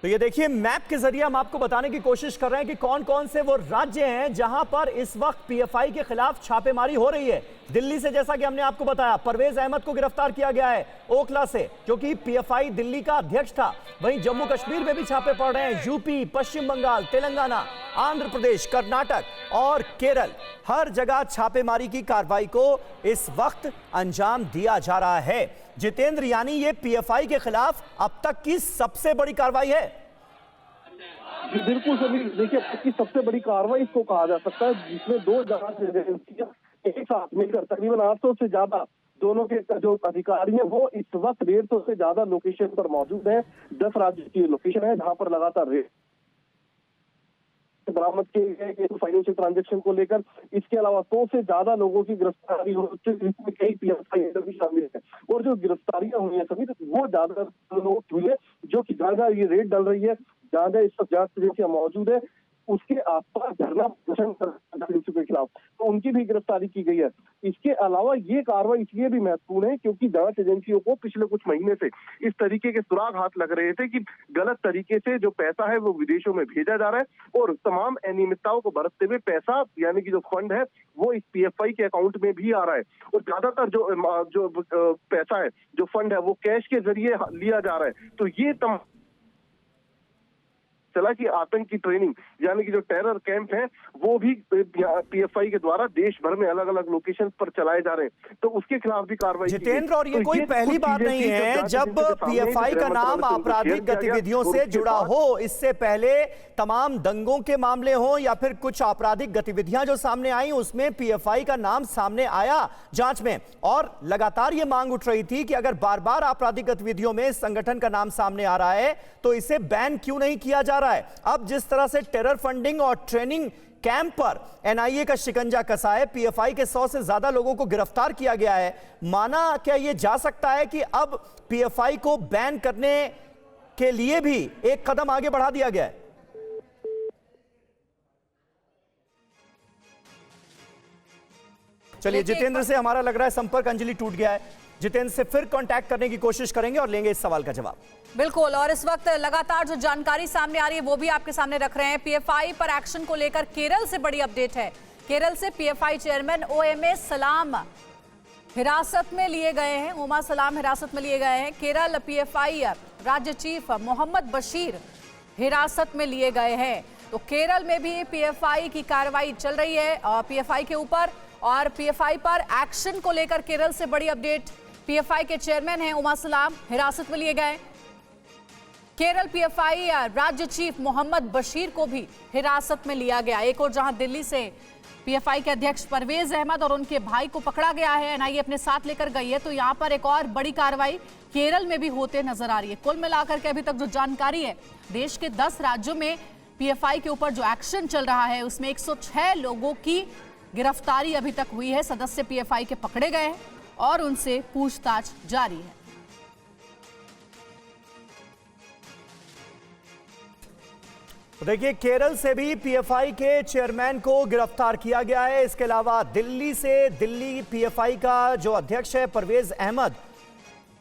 तो ये देखिए, मैप के जरिए हम आपको बताने की कोशिश कर रहे हैं कि कौन कौन से वो राज्य हैं जहां पर इस वक्त पीएफआई के खिलाफ छापेमारी हो रही है। दिल्ली से, जैसा कि हमने आपको बताया, परवेज अहमद को गिरफ्तार किया गया है ओखला से, जो कि पीएफआई दिल्ली का अध्यक्ष था। वहीं जम्मू कश्मीर में भी छापे पड़ रहे हैं। यूपी, पश्चिम बंगाल, तेलंगाना, आंध्र प्रदेश, कर्नाटक और केरल, हर जगह छापेमारी की कार्रवाई को इस वक्त अंजाम दिया जा रहा है। जितेंद्र, यानी ये पीएफआई के खिलाफ अब तक की सबसे बड़ी कार्रवाई है। बिल्कुल सभी, देखिए अब तक की सबसे बड़ी कार्रवाई इसको कहा जा सकता है, जिसमें 2 जांच एजेंसियां एक साथ मिलकर तकरीबन 800 से ज्यादा दोनों के जो अधिकारी हैं वो इस वक्त 150 से ज्यादा लोकेशन पर मौजूद हैं। 10 राज्य की लोकेशन है जहां पर लगातार रेड बरामद किए गए फाइनेंशियल ट्रांजैक्शन को लेकर। इसके अलावा 100 से ज्यादा लोगों की गिरफ्तारी हो चुकी है, जिसमें कई पीएफआई भी शामिल है। और जो गिरफ्तारियां हुई है सभी, वो ज्यादा लोग हुए हैं जो कि जहां ये रेड डल रही है, जहां इस वक्त जांच एजेंसियां मौजूद है, उसके आसपास धरना प्रदर्शन के खिलाफ तो उनकी भी गिरफ्तारी की गई है। इसके अलावा ये कार्रवाई इसलिए भी महत्वपूर्ण है क्योंकि जांच एजेंसियों को पिछले कुछ महीने से इस तरीके के सुराग हाथ लग रहे थे कि गलत तरीके से जो पैसा है वो विदेशों में भेजा जा रहा है और तमाम अनियमितताओं को बरतते हुए पैसा, यानी कि जो फंड है वो इस पीएफआई के अकाउंट में भी आ रहा है। और ज्यादातर जो पैसा है, जो फंड है, वो कैश के जरिए लिया जा रहा है। तो ये चला कि आतंक की ट्रेनिंग, यानी कि जो टेरर कैंप हैं, वो भी पीएफआई के द्वारा देश भर में अलग अलग लोकेशन पर चलाए जा रहे हैं। तो उसके खिलाफ भी कार्रवाई। जितेंद्र, और ये कोई पहली बात नहीं है जब पीएफआई का नाम आपराधिक गतिविधियों से जुड़ा हो। इससे पहले तमाम दंगों के मामले हो या फिर कुछ आपराधिक गतिविधियां जो सामने आई, उसमें पीएफआई का नाम सामने आया जांच में। और लगातार ये मांग उठ रही थी कि अगर बार बार आपराधिक गतिविधियों में इस संगठन का नाम सामने आ रहा है तो इसे बैन क्यों नहीं किया जा रहा है। अब जिस तरह से टेरर फंडिंग और ट्रेनिंग कैंप पर एनआईए का शिकंजा कसा है, पीएफआई के 100 से ज्यादा लोगों को गिरफ्तार किया गया है, माना क्या यह जा सकता है कि अब पीएफआई को बैन करने के लिए भी एक कदम आगे बढ़ा दिया गया है? चलिए, जितेंद्र से हमारा लग रहा है संपर्क अंजलि टूट गया है। जितेंद्र से फिर कांटेक्ट करने की कोशिश करेंगे और लेंगे इस सवाल का जवाब। बिल्कुल, और इस वक्त लगातार जो जानकारी सामने आ रही है वो भी आपके सामने रख रहे हैं। पीएफआई पर एक्शन को लेकर केरल से बड़ी अपडेट है। केरल से पीएफआई चेयरमैन ओएमए सलाम हिरासत में लिए गए हैं। ओमा सलाम हिरासत में लिए गए हैं। केरल पीएफआई राज्य चीफ मोहम्मद बशीर हिरासत में लिए गए हैं। तो केरल में भी पीएफआई की कार्रवाई चल रही है पीएफआई के ऊपर, और पीएफआई पर एक्शन को लेकर केरल से बड़ी अपडेट। पीएफआई के चेयरमैन हैं ओमा सलाम, हिरासत में लिए गए। केरल पीएफआई राज्य चीफ मोहम्मद बशीर को भी हिरासत में लिया गया। एक और जहां दिल्ली से पीएफआई के अध्यक्ष परवेज अहमद और उनके भाई को पकड़ा गया है, एनआईए अपने साथ लेकर गई है, तो यहां पर एक और बड़ी कार्रवाई केरल में भी होते नजर आ रही है। कुल मिलाकर के अभी तक जो जानकारी है, देश के 10 राज्यों में पीएफआई के ऊपर जो एक्शन चल रहा है उसमें 106 लोगों की गिरफ्तारी अभी तक हुई है। सदस्य पीएफआई के पकड़े गए हैं और उनसे पूछताछ जारी है। देखिए, केरल से भी पीएफआई के चेयरमैन को गिरफ्तार किया गया है। इसके अलावा दिल्ली से पीएफआई का जो अध्यक्ष है परवेज अहमद,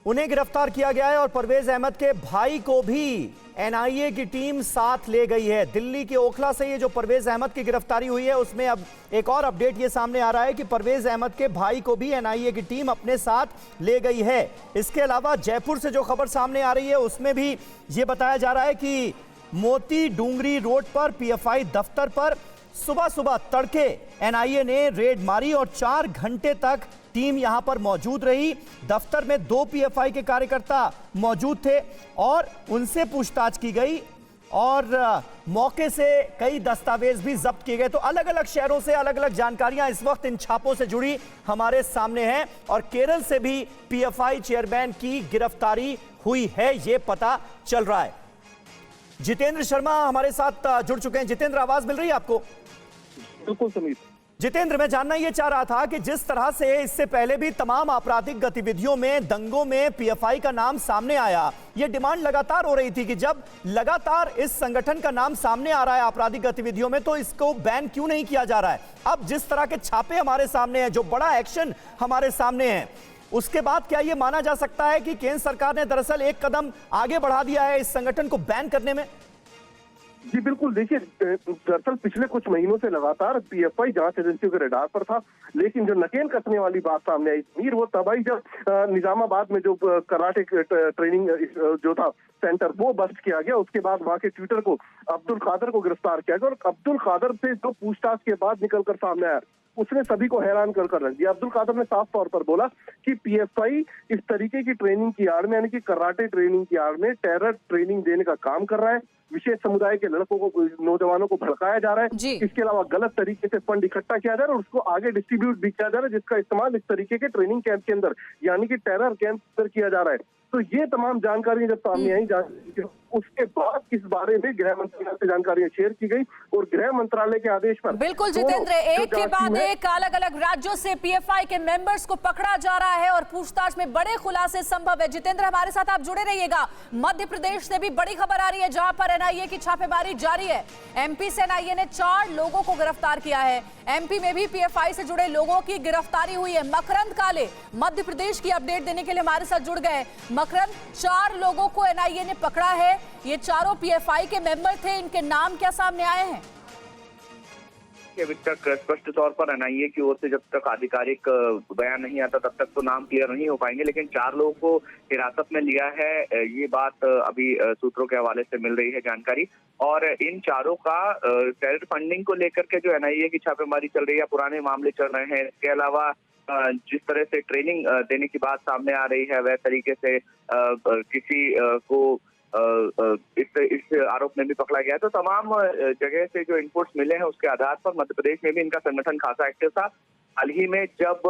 उन्हें गिरफ्तार किया गया है और परवेज अहमद के भाई को भी एनआईए की टीम साथ ले गई है। दिल्ली के ओखला से ये जो परवेज अहमद की गिरफ्तारी हुई है, उसमें अब एक और अपडेट ये सामने आ रहा है कि परवेज अहमद के भाई को भी एनआईए की टीम अपने साथ ले गई है। इसके अलावा जयपुर से जो खबर सामने आ रही है उसमें भी ये बताया जा रहा है कि मोती डूंगरी रोड पर पीएफआई दफ्तर पर सुबह तड़के एनआईए ने रेड मारी और 4 घंटे तक टीम यहां पर मौजूद रही। दफ्तर में 2 पीएफआई के कार्यकर्ता मौजूद थे और उनसे पूछताछ की गई और मौके से कई दस्तावेज भी जब्त किए गए। तो अलग अलग शहरों से अलग अलग जानकारियां इस वक्त इन छापों से जुड़ी हमारे सामने हैं और केरल से भी पीएफआई चेयरमैन की गिरफ्तारी हुई है, ये पता चल रहा है। जितेंद्र शर्मा हमारे साथ जुड़ चुके हैं। जितेंद्र, आवाज मिल रही है आपको? बिल्कुल समीर। जितेंद्र, मैं जानना ये चाह रहा था कि जिस तरह से इससे पहले भी तमाम आपराधिक गतिविधियों में, दंगों में पीएफआई का नाम सामने आया, ये डिमांड लगातार हो रही थी कि जब लगातार इस संगठन का नाम सामने आ रहा है आपराधिक गतिविधियों में, तो इसको बैन क्यों नहीं किया जा रहा है। अब जिस तरह के छापे हमारे सामने हैं, जो बड़ा एक्शन हमारे सामने है, उसके बाद क्या ये माना जा सकता है कि केंद्र सरकार ने दरअसल एक कदम आगे बढ़ा दिया है इस संगठन को बैन करने में? जी बिल्कुल, देखिए दरअसल पिछले कुछ महीनों से लगातार पीएफआई जांच एजेंसियों के रडार पर था, लेकिन जो नकेल कसने वाली बात सामने आई मीर, वो तब आई जब निजामाबाद में जो कराटे ट्रेनिंग जो था सेंटर वो बस्ट किया गया। उसके बाद वहां के ट्विटर को अब्दुल कादर को गिरफ्तार किया गया और अब्दुल कादर से जो पूछताछ के बाद निकलकर सामने आया उसने सभी को हैरान कर रख दिया। अब्दुल कादर ने साफ तौर पर बोला कि पीएफआई इस तरीके की ट्रेनिंग की आड़ में, यानी कि कराटे ट्रेनिंग की आड़ में टेरर ट्रेनिंग देने का काम कर रहा है। विशेष समुदाय के लड़कों को, नौजवानों को भड़काया जा रहा है। इसके अलावा गलत तरीके से फंड इकट्ठा किया जा रहा है और उसको आगे डिस्ट्रीब्यूट भी किया जा रहा है, जिसका इस्तेमाल इस तरीके के ट्रेनिंग कैंप के अंदर, यानी कि टेरर कैंप के अंदर किया जा रहा है। तो ये तमाम जानकारियां जब सामने आई, उसके बाद इस बारे में गृह मंत्रालय से जानकारियां शेयर की गई और गृह मंत्रालय के आदेश पर बिल्कुल जितेंद्र, एक के बाद एक अलग अलग राज्यों से पीएफआई के मेंबर्स को पकड़ा जा रहा है और पूछताछ में बड़े खुलासे संभव है। जितेंद्र, हमारे साथ आप जुड़े रहिएगा। मध्य प्रदेश से भी बड़ी खबर आ रही है जहां पर एनआईए की छापेमारी जारी है। एमपी से एनआईए ने 4 लोगों को गिरफ्तार किया है। एमपी में भी पीएफआई से जुड़े लोगों की गिरफ्तारी हुई है। मकरंद काले मध्य प्रदेश की अपडेट देने के लिए हमारे साथ जुड़ गए। मकरंद, 4 लोगों को एनआईए ने पकड़ा है, ये चारों पीएफआई के मेंबर थे, इनके नाम क्या सामने आए हैं? अभी तक स्पष्ट तौर पर एनआईए की ओर से जब तक आधिकारिक बयान नहीं आता तब तक तो नाम क्लियर नहीं हो पाएंगे, लेकिन 4 लोगों को हिरासत में लिया है, ये बात अभी सूत्रों के हवाले से मिल रही है जानकारी। और इन चारों का टेरर फंडिंग को लेकर के जो एनआईए की छापेमारी चल रही है, पुराने मामले चल रहे हैं। इसके अलावा जिस तरह से ट्रेनिंग देने की बात सामने आ रही है, वह तरीके से किसी को इस आरोप में भी पकड़ा गया। तो तमाम जगह से जो इनपुट्स मिले हैं उसके आधार पर मध्य प्रदेश में भी इनका संगठन खासा एक्टिव था। हाल ही में जब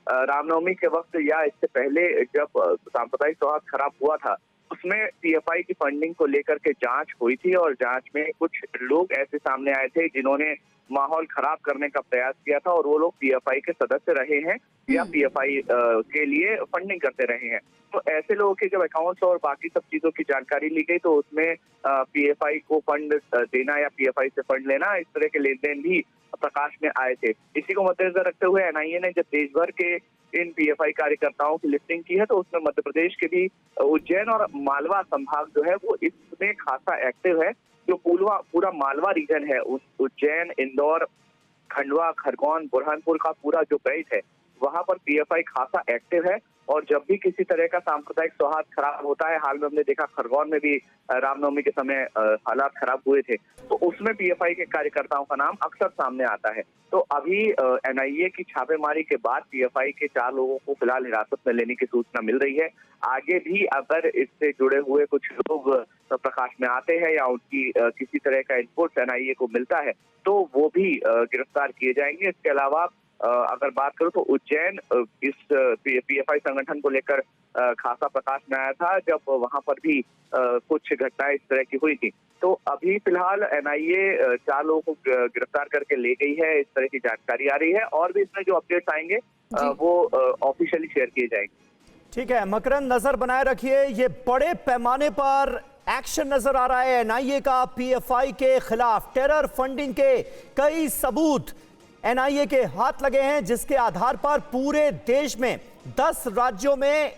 रामनवमी के वक्त या इससे पहले जब सांप्रदायिक सौहार्द खराब हुआ था, उसमें पीएफआई की फंडिंग को लेकर के जांच हुई थी और जांच में कुछ लोग ऐसे सामने आए थे जिन्होंने माहौल खराब करने का प्रयास किया था और वो लोग पीएफआई के सदस्य रहे हैं या पीएफआई के लिए फंडिंग करते रहे हैं। तो ऐसे लोगों के जब अकाउंट्स और बाकी सब चीजों की जानकारी ली गई तो उसमें पीएफआई को फंड देना या पीएफआई से फंड लेना, इस तरह के लेन देन भी प्रकाश में आए थे। इसी को मद्देनजर रखते हुए एनआईए ने जब देश भर के इन पीएफआई कार्यकर्ताओं की लिस्टिंग की है तो उसमें मध्य प्रदेश के भी उज्जैन और मालवा संभाग जो है वो इसमें खासा एक्टिव है। जो पूरा मालवा रीजन है, उज्जैन, इंदौर, खंडवा, खरगोन, बुरहानपुर का पूरा जो बेल्ट है वहां पर पीएफआई खासा एक्टिव है। और जब भी किसी तरह का सांप्रदायिक सौहार्द खराब होता है, हाल में हमने देखा खरगोन में भी रामनवमी के समय हालात खराब हुए थे, तो उसमें पीएफआई के कार्यकर्ताओं का नाम अक्सर सामने आता है। तो अभी एनआईए की छापेमारी के बाद पीएफआई के 4 लोगों को फिलहाल हिरासत में लेने की सूचना मिल रही है। आगे भी अगर इससे जुड़े हुए कुछ लोग प्रकाश में आते हैं या उनकी किसी तरह का इनपुट एनआईए को मिलता है तो वो भी गिरफ्तार किए जाएंगे। इसके अलावा अगर बात करूं तो उज्जैन इस पीएफआई संगठन को लेकर खासा प्रकाश में आया था जब वहां पर भी कुछ घटनाएं इस तरह की हुई थी। तो अभी फिलहाल एनआईए 4 लोगों को गिरफ्तार करके ले गई है, इस तरह की जानकारी आ रही है और भी इसमें जो अपडेट्स आएंगे वो ऑफिशियली शेयर किए जाएंगे। ठीक है मकरंद, नजर बनाए रखिए। ये बड़े पैमाने पर एक्शन नजर आ रहा है एनआईए का पीएफआई के खिलाफ। टेरर फंडिंग के कई सबूत एनआईए के हाथ लगे हैं, जिसके आधार पर पूरे देश में 10 राज्यों में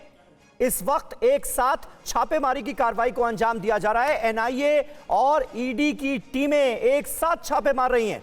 इस वक्त एक साथ छापेमारी की कार्रवाई को अंजाम दिया जा रहा है। एनआईए और ईडी की टीमें एक साथ छापे मार रही हैं